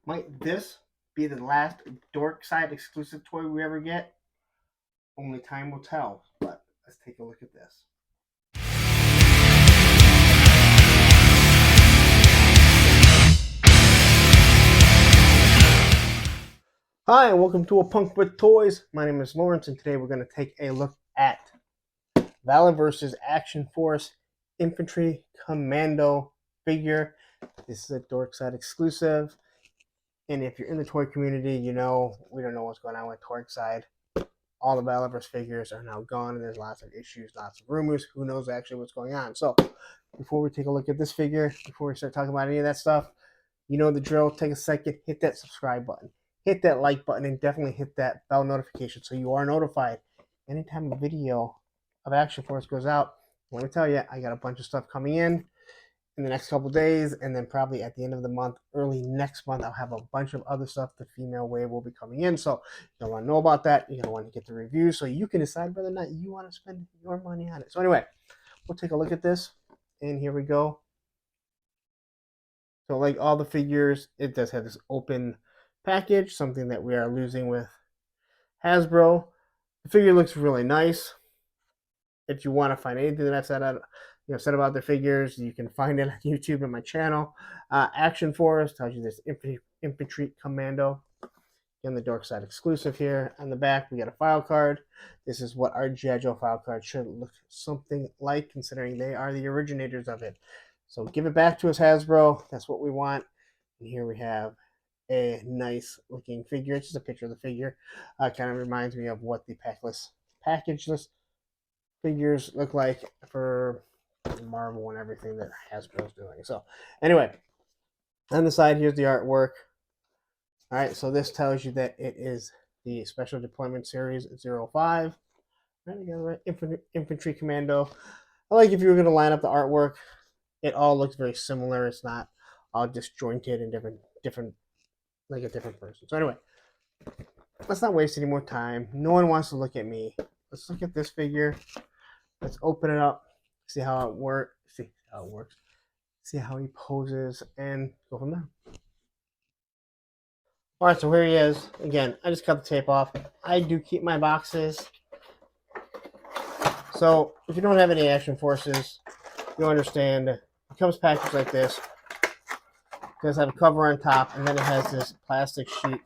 Might this be the last Dorkside exclusive toy we ever get? Only time will tell, but let's take a look at this. Hi, and welcome to A Punk with Toys. My name is Lawrence, and today we're going to take a look at Valaverse's Action Force Infantry Commando figure. This is a Dorkside exclusive, and if you're in the toy community, you know we don't know what's going on with Dorkside. All the Valaverse figures are now gone, and there's lots of issues, lots of rumors. Who knows actually what's going on? So, before we take a look at this figure, before we start talking about any of that stuff, you know the drill. Take a second, hit that subscribe button, hit that like button, and definitely hit that bell notification so you are notified anytime a video of Action Force goes out. Let me tell you, I got a bunch of stuff coming in the next couple days, and then probably at the end of the month, early next month, I'll have a bunch of other stuff. The female wave will be coming in, so you're gonna want to know about that. You're gonna want to get the reviews so you can decide whether or not you want to spend your money on it. So anyway, we'll take a look at this, and here we go. So like all the figures, it does have this open package, something that we are losing with Hasbro. The figure looks really nice. If you want to find anything that I've said about their figures, you can find it on YouTube and my channel. Action Force tells you this Infantry Commando. Again, the Dorkside exclusive here. On the back, we got a file card. This is what our G.I. Joe file card should look something like, considering they are the originators of it. So give it back to us, Hasbro. That's what we want. And here we have a nice looking figure. It's just a picture of the figure. Kind of reminds me of what the packageless figures look like for Marvel and everything that Hasbro's doing. So anyway, on the side, here's the artwork. All right, so this tells you that it is the Special Deployment Series 05. All right, Infantry Commando. I like if you were going to line up the artwork, it all looks very similar. It's not all disjointed and different, like a different person. So anyway, let's not waste any more time. No one wants to look at me. Let's look at this figure. Let's open it up, see how it works, see how he poses, and go from there. All right, so here he is. Again, I just cut the tape off. I do keep my boxes. So if you don't have any Action Forces, you'll understand. It comes packaged like this. It does have a cover on top, and then it has this plastic sheet.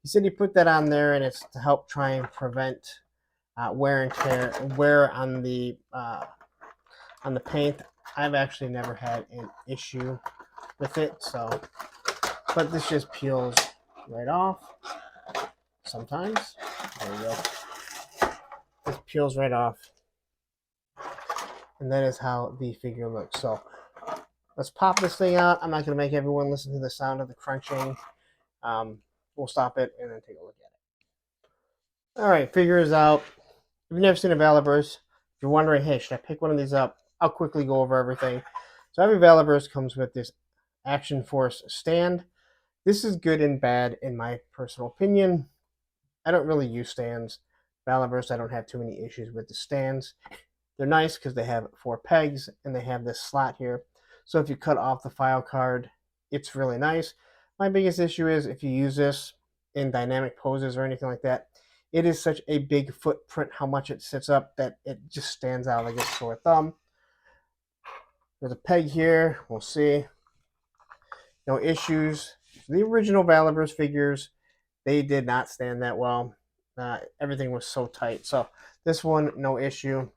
He said he put that on there, and it's to help try and prevent wear and tear, wear on the paint. I've actually never had an issue with it, so, but this just peels right off sometimes. There we go. This peels right off, and that is how the figure looks. So let's pop this thing out. I'm not going to make everyone listen to the sound of the crunching. We'll stop it and then take a look at it. All right, figure is out. If you've never seen a Valaverse, if you're wondering, hey, should I pick one of these up? I'll quickly go over everything. So every Valaverse comes with this Action Force stand. This is good and bad in my personal opinion. I don't really use stands. Valaverse, I don't have too many issues with the stands. They're nice because they have 4 pegs and they have this slot here. So if you cut off the file card, it's really nice. My biggest issue is if you use this in dynamic poses or anything like that, it is such a big footprint how much it sits up that it just stands out like a sore thumb. There's a peg here. We'll see. No issues. The original Valaverse figures, they did not stand that well. Everything was so tight. So this one, no issue.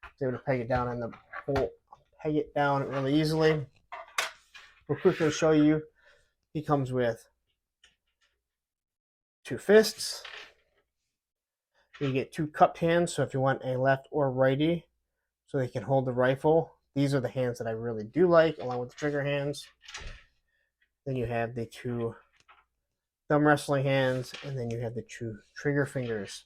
I was able to peg it down on the hole, peg it down really easily. We'll quickly show you. He comes with 2 fists. You get 2 cupped hands, so if you want a left or righty, so they can hold the rifle. These are the hands that I really do like, along with the trigger hands. Then you have the 2 thumb wrestling hands, and then you have the 2 trigger fingers.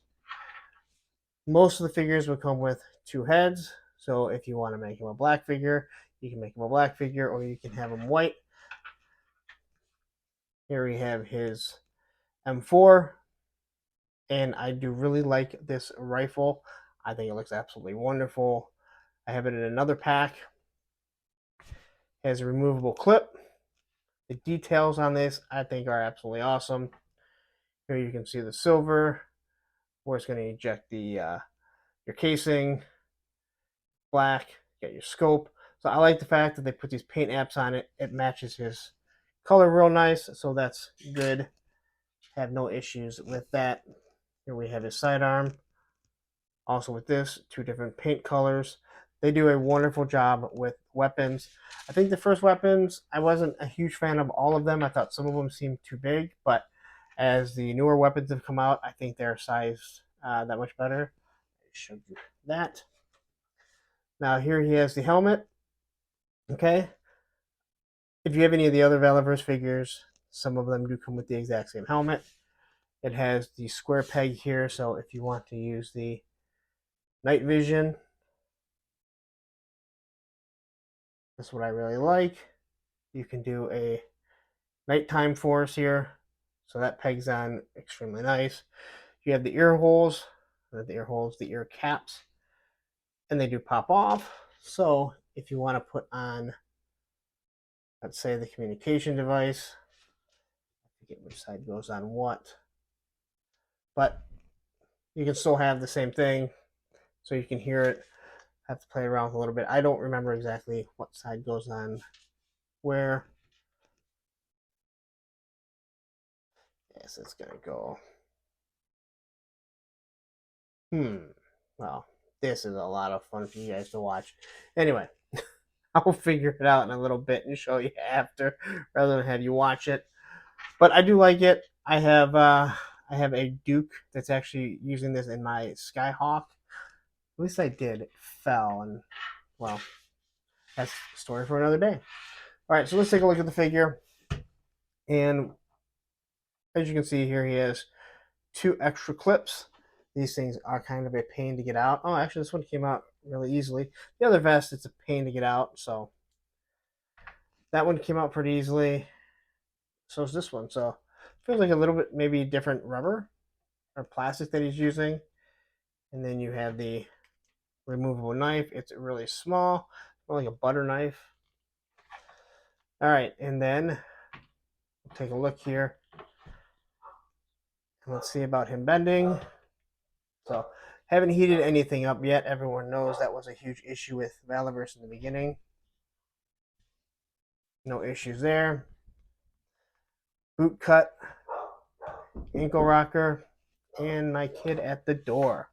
Most of the figures will come with 2 heads, so if you want to make him a black figure, you can make him a black figure, or you can have him white. Here we have his M4. And I do really like this rifle. I think it looks absolutely wonderful. I have it in another pack. It has a removable clip. The details on this, I think, are absolutely awesome. Here you can see the silver, where it's going to eject the your casing, black, you got your scope. So I like the fact that they put these paint apps on it. It matches his color real nice, so that's good. Have no issues with that. Here we have his sidearm. Also with this, two different paint colors. They do a wonderful job with weapons. I think the first weapons, I wasn't a huge fan of all of them. I thought some of them seemed too big, but as the newer weapons have come out, I think they're sized that much better. I showed you that. Now here he has the helmet. Okay. If you have any of the other Valaverse figures, some of them do come with the exact same helmet. It has the square peg here, so if you want to use the night vision, that's what I really like. You can do a nighttime force here, so that pegs on extremely nice. You have the ear holes, the ear caps, and they do pop off. So if you want to put on, let's say, the communication device, I forget which side goes on what, but you can still have the same thing, so you can hear it. Have to play around with a little bit. I don't remember exactly what side goes on where. Yes, it's gonna go. Well, this is a lot of fun for you guys to watch. Anyway, I'll figure it out in a little bit and show you after, rather than have you watch it. But I do like it. I have a Duke that's actually using this in my Skyhawk. At least I did. It fell, and well, that's a story for another day. All right, so let's take a look at the figure. And as you can see here, he has two extra clips. These things are kind of a pain to get out. Oh, actually, this one came out really easily. The other vest, it's a pain to get out, so that one came out pretty easily. So is this one. So it feels like a little bit maybe different rubber or plastic that he's using. And then you have the removable knife. It's really small, more like a butter knife. All right, and then we'll take a look here. And let's see about him bending. So haven't heated anything up yet. Everyone knows that was a huge issue with Valaverse in the beginning. No issues there. Boot cut, ankle rocker, and my kid at the door.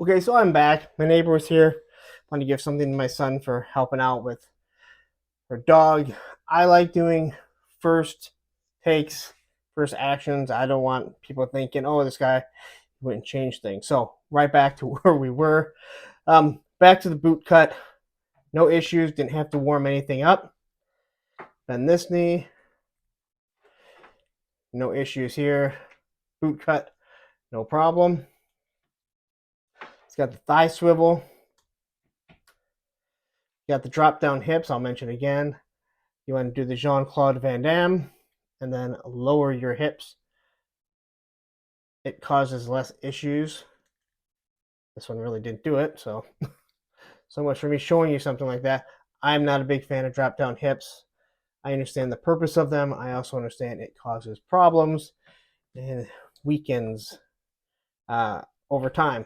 Okay, so I'm back. My neighbor was here. I wanted to give something to my son for helping out with her dog. I like doing first takes, first actions. I don't want people thinking, oh, this guy wouldn't change things. So right back to where we were. Back to the boot cut. No issues. Didn't have to warm anything up. Bend this knee. No issues here. Boot cut. No problem. It's got the thigh swivel. You got the drop down hips. I'll mention again. You want to do the Jean-Claude Van Damme and then lower your hips. It causes less issues. This one really didn't do it, so much for me showing you something like that. I'm not a big fan of drop down hips. I understand the purpose of them. I also understand it causes problems and weakens over time.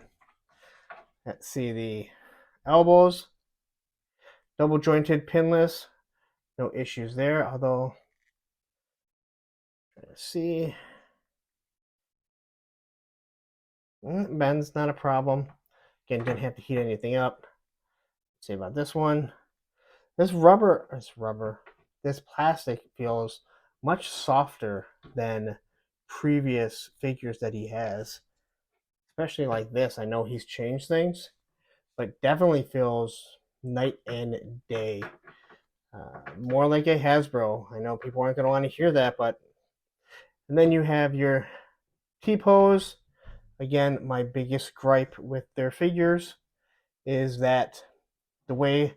Let's see the elbows. Double jointed pinless. No issues there, although, let's see. Bend's not a problem. Again, didn't have to heat anything up. Let's see about this one. This plastic feels much softer than previous figures that he has. Especially like this. I know he's changed things, but definitely feels night and day. More like a Hasbro. I know people aren't going to want to hear that, but... And then you have your T-pose. Again, my biggest gripe with their figures is that the way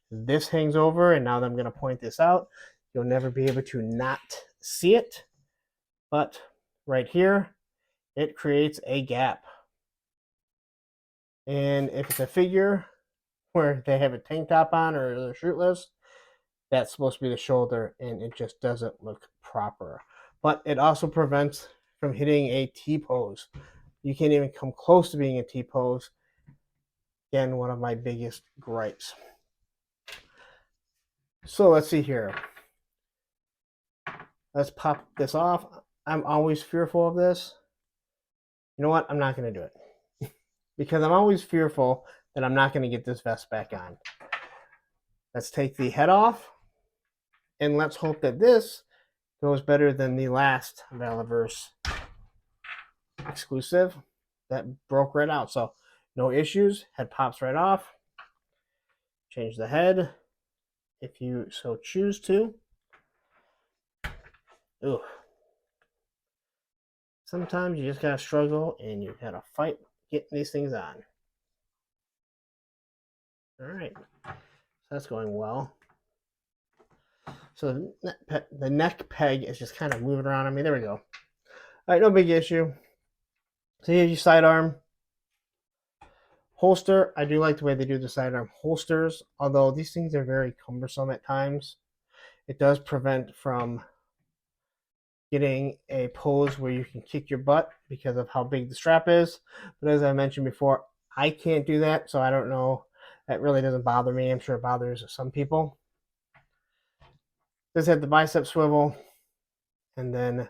this hangs over, and now that I'm going to point this out, you'll never be able to not see it. But right here, it creates a gap. And if it's a figure where they have a tank top on or they're shirtless, that's supposed to be the shoulder, and it just doesn't look proper. But it also prevents from hitting a T-pose. You can't even come close to being a T-pose. Again, one of my biggest gripes. So let's see here. Let's pop this off. I'm always fearful of this. You know what? I'm not going to do it. Because I'm always fearful that I'm not going to get this vest back on. Let's take the head off. And let's hope that this goes better than the last Valaverse exclusive that broke right out. So no issues. Head pops right off. Change the head if you so choose to. Ooh. Sometimes you just gotta struggle and you gotta fight getting these things on. All right, so that's going well. So the neck peg is just kind of moving around on me. There we go. All right, no big issue. So here's your sidearm holster. I do like the way they do the sidearm holsters, although these things are very cumbersome at times. It does prevent from getting a pose where you can kick your butt because of how big the strap is. But as I mentioned before, I can't do that, so I don't know. That really doesn't bother me. I'm sure it bothers some people. This had the bicep swivel, and then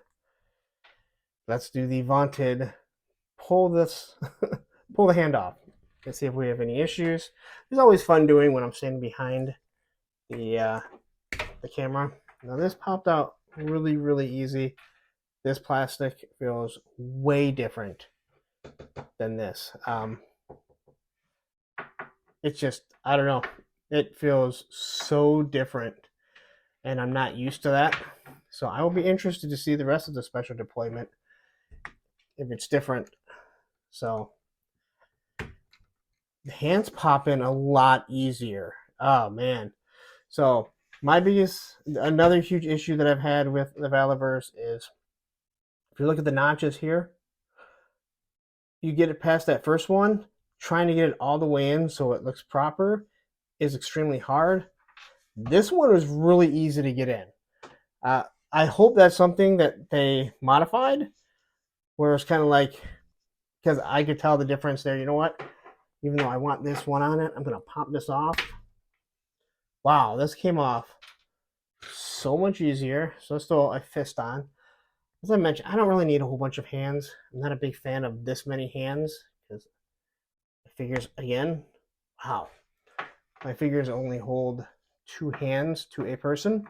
let's do the vaunted pull this, pull the hand off. Let's see if we have any issues. It's always fun doing when I'm standing behind the camera. Now this popped out really, really easy. This plastic feels way different than this. It's just, I don't know. It feels so different, and I'm not used to that. So I will be interested to see the rest of the special deployment if it's different. So the hands pop in a lot easier. Oh man. So another huge issue that I've had with the Valaverse is, if you look at the notches here, you get it past that first one, trying to get it all the way in so it looks proper is extremely hard. This one was really easy to get in. I hope that's something that they modified, where it's kind of like, because I could tell the difference there. You know what? Even though I want this one on it, I'm going to pop this off. Wow, this came off so much easier. So let's throw a fist on. As I mentioned, I don't really need a whole bunch of hands. I'm not a big fan of this many hands because my fingers, again, wow. My fingers only hold 2 hands to a person.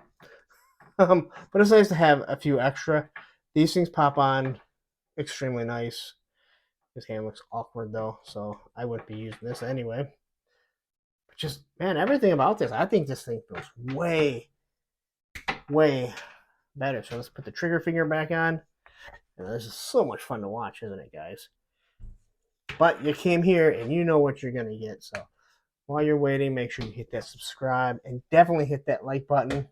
But it's nice to have a few extra. These things pop on extremely nice. This hand looks awkward though, so I wouldn't be using this anyway. But just, man, everything about this, I think this thing feels way, way better. So let's put the trigger finger back on. And this is so much fun to watch, isn't it, guys? But you came here and you know what you're going to get. So while you're waiting, make sure you hit that subscribe and definitely hit that like button.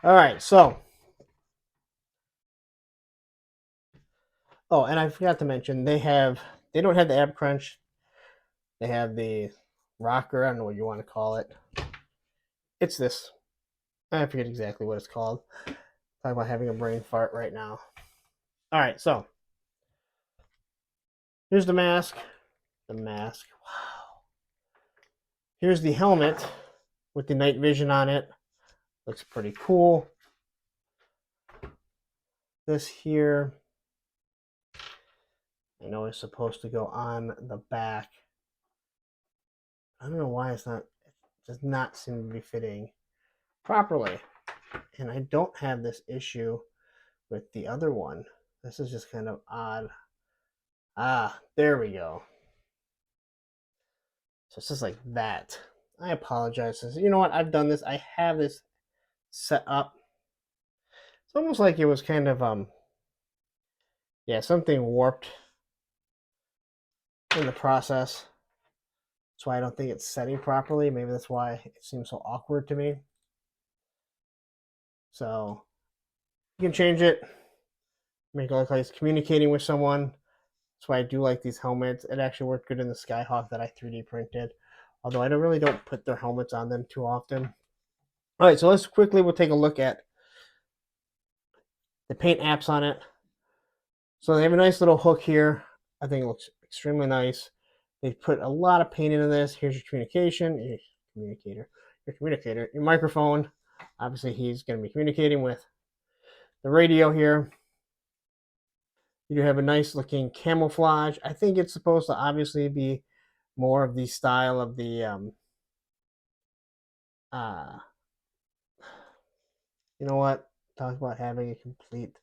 All right, so. Oh, and I forgot to mention, they don't have the ab crunch. They have the rocker. I don't know what you want to call it. It's this. I forget exactly what it's called. Talk about having a brain fart right now. All right, so here's the mask. The mask. Wow. Here's the helmet with the night vision on it. Looks pretty cool. This here, I know it's supposed to go on the back. I don't know why it does not seem to be fitting properly. And I don't have this issue with the other one. This is just kind of odd. Ah, there we go. So it's just like that. I apologize. You know what? I've done this. I have this set up. It's almost like it was kind of, yeah, something warped in the process. That's why I don't think it's setting properly. Maybe that's why it seems so awkward to me. So you can change it, make it look like it's communicating with someone. That's why I do like these helmets. It actually worked good in the Skyhawk that I 3D printed. Although I really don't put their helmets on them too often. All right, so we'll take a look at the paint apps on it. So they have a nice little hook here. I think it looks extremely nice. They put a lot of paint into this. Here's your communication, your microphone. Obviously, he's going to be communicating with the radio here. You do have a nice looking camouflage. I think it's supposed to obviously be more of the style of the you know what? Talk about having a complete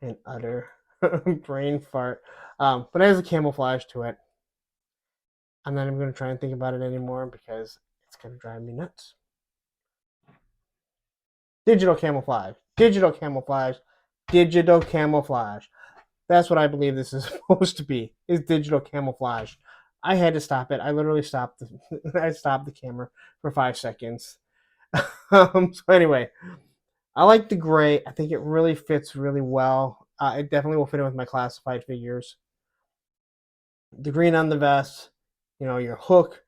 and utter brain fart. But it has a camouflage to it. I'm not even going to try and think about it anymore because it's going to drive me nuts. Digital camouflage. Digital camouflage. Digital camouflage. That's what I believe this is supposed to be, is digital camouflage. I had to stop it. I literally stopped the camera for 5 seconds. So anyway, I like the gray. I think it really fits really well. It definitely will fit in with my classified figures. The green on the vest, you know, your hook,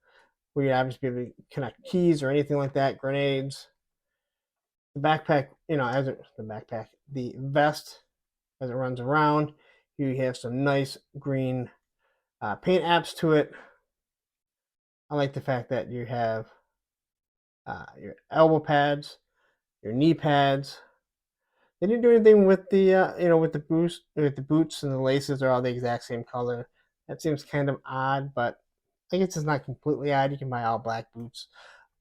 where you obviously be able to connect keys or anything like that, grenades. The backpack, you know, the vest as it runs around, you have some nice green paint apps to it. I like the fact that you have your elbow pads, your knee pads. They didn't do anything with the with the boots and the laces are all the exact same color. That seems kind of odd, but I guess it's not completely odd. You can buy all black boots,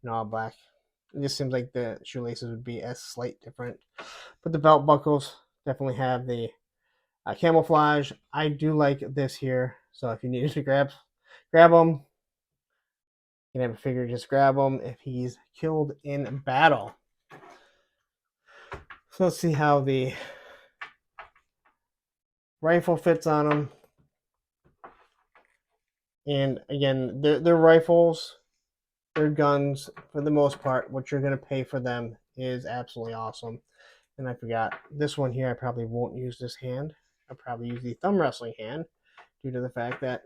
all black. It just seems like the shoelaces would be a slight different. But the belt buckles definitely have the camouflage. I do like this here. So if you needed to grab them, you can have a figure just grab him if he's killed in battle. So let's see how the rifle fits on him. And again, they're rifles, they're guns for the most part. What you're going to pay for them is absolutely awesome. And I forgot this one here. I probably won't use this hand. I'll probably use the thumb wrestling hand due to the fact that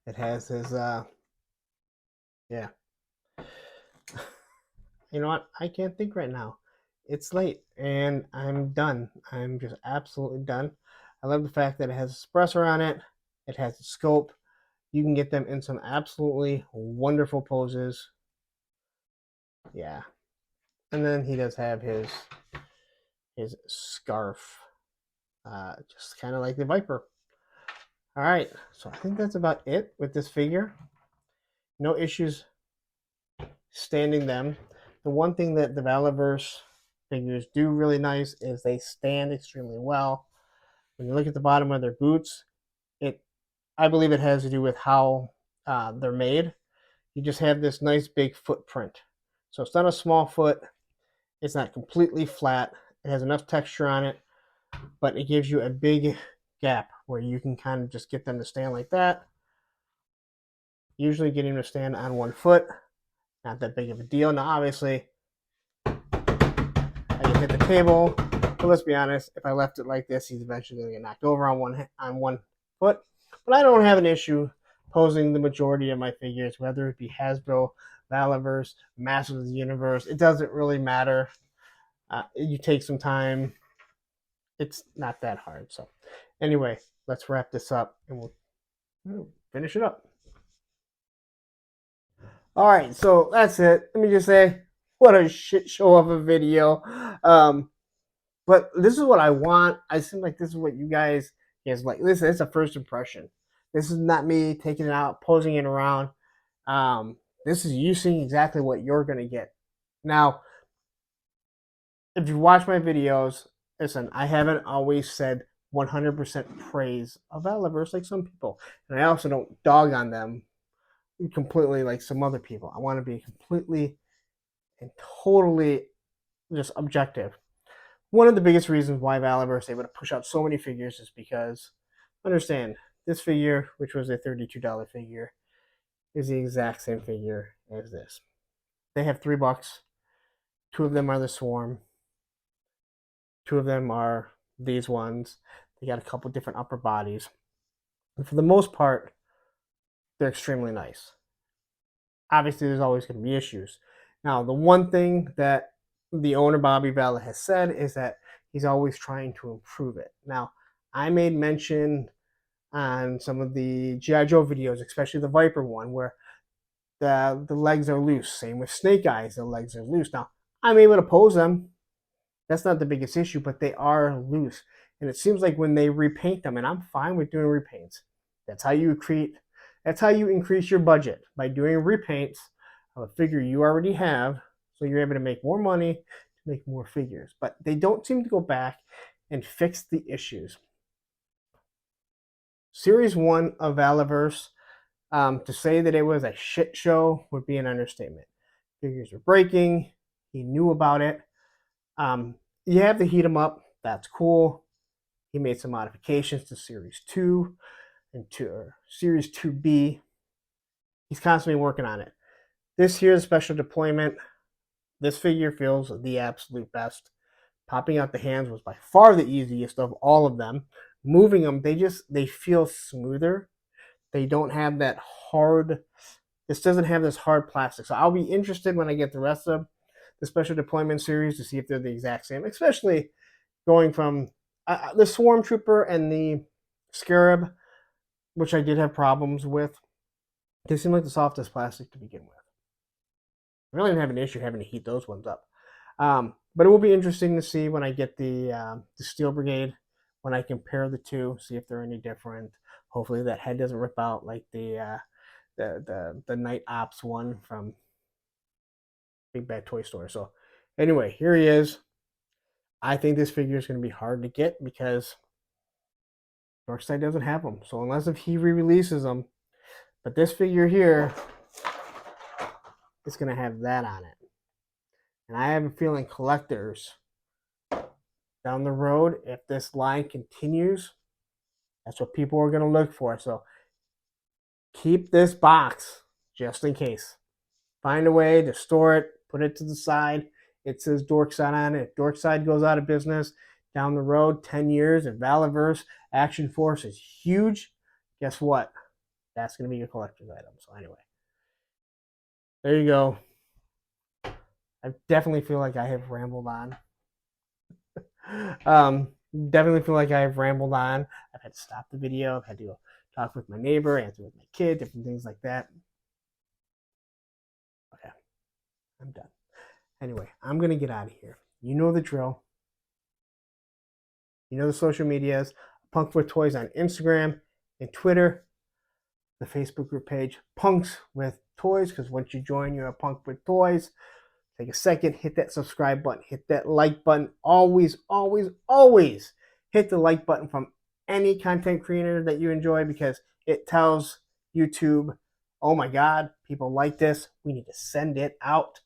it has his yeah. You know what? I can't think right now. It's late and I'm done. I'm just absolutely done. I love the fact that it has a suppressor on it. It has a scope. You can get them in some absolutely wonderful poses. Yeah. And then he does have his scarf. Just kind of like the Viper. All right. So I think that's about it with this figure. No issues standing them. The one thing that the Valaverse figures do really nice is they stand extremely well. When you look at the bottom of their boots, I believe it has to do with how they're made. You just have this nice big footprint. So it's not a small foot. It's not completely flat. It has enough texture on it, but it gives you a big gap where you can kind of just get them to stand like that. Usually getting them to stand on one foot, not that big of a deal. Now, obviously, I can hit the table, but let's be honest, if I left it like this, he's eventually going to get knocked over on one foot. But I don't have an issue posing the majority of my figures, whether it be Hasbro, Valaverse, Masters of the Universe. It doesn't really matter. You take some time. It's not that hard. So anyway, let's wrap this up and we'll finish it up. All right, so that's it. Let me just say, what a shit show of a video. But this is what I want. I seem like this is what you guys like. Listen, it's a first impression. This is not me taking it out, posing it around. This is you seeing exactly what you're going to get. Now, if you watch my videos, listen, I haven't always said 100% praise of Valaverse like some people. And I also don't dog on them completely like some other people. I want to be completely and totally just objective. One of the biggest reasons why Valaverse is able to push out so many figures is because, understand, this figure, which was a $32 figure, is the exact same figure as this. They have $3. 2 of them are the Swarm. 2 of them are these ones. They got a couple different upper bodies. And for the most part, they're extremely nice. Obviously, there's always going to be issues. Now, the one thing that the owner, Bobby Valla, has said is that he's always trying to improve it. Now, I made mention on some of the G.I. Joe videos, especially the Viper one, where the legs are loose. Same with Snake Eyes, the legs are loose. Now, I'm able to pose them. That's not the biggest issue, but they are loose. And it seems like when they repaint them, and I'm fine with doing repaints. That's how you increase your budget, by doing repaints of a figure you already have, so you're able to make more money to make more figures. But they don't seem to go back and fix the issues. Series 1 of Valaverse, to say that it was a shit show would be an understatement. Figures were breaking. He knew about it. You have to heat him up. That's cool. He made some modifications to Series 2 and to Series 2B. He's constantly working on it. This here's special deployment. This figure feels the absolute best. Popping out the hands was by far the easiest of all of them. Moving them, they feel smoother. They don't have that hard. This doesn't have this hard plastic. So I'll be interested when I get the rest of the special deployment series to see if they're the exact same, especially going from the Swarm Trooper and the Scarab, which I did have problems with. They seem like the softest plastic to begin with. I really didn't have an issue having to heat those ones up. But it will be interesting to see when I get the Steel Brigade, when I compare the two, see if they're any different. Hopefully that head doesn't rip out like the Night Ops one from Big Bad Toy Store. So anyway, here he is. I think this figure is going to be hard to get because Dorkside doesn't have them. So unless if he re-releases them, but this figure here is going to have that on it. And I have a feeling collectors down the road, if this line continues, that's what people are going to look for. So keep this box just in case. Find a way to store it, put it to the side. It says Dorkside on it. If Dorkside goes out of business down the road, 10 years, if Valaverse Action Force is huge, guess what? That's going to be your collector's item. So anyway, there you go. I definitely feel like I have rambled on. Definitely feel like I have rambled on. I've had to stop the video. I've had to go talk with my neighbor, answer with my kid, different things like that. Okay, I'm done. Anyway, I'm going to get out of here. You know the drill. You know the social medias. Punk with Toys on Instagram and Twitter. The Facebook group page, Punks with Toys, because once you join, you're a Punk with Toys. Take a second, hit that subscribe button, hit that like button. Always, always, always hit the like button from any content creator that you enjoy, because it tells YouTube, oh my God, people like this. We need to send it out.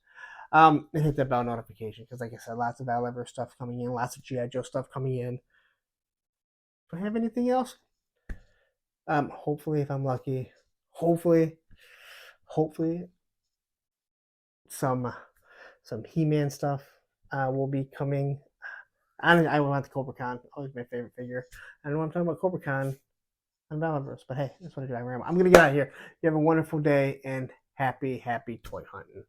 And hit that bell notification, because like I said, lots of Valaverse stuff coming in, lots of G.I. Joe stuff coming in. Do I have anything else? Hopefully, if I'm lucky, hopefully some He-Man stuff will be coming. I want the Cobra Khan. Always my favorite figure. I know I'm talking about Cobra Khan on Valaverse, but hey, that's what I do. I'm going to get out of here. You have a wonderful day and happy toy hunting.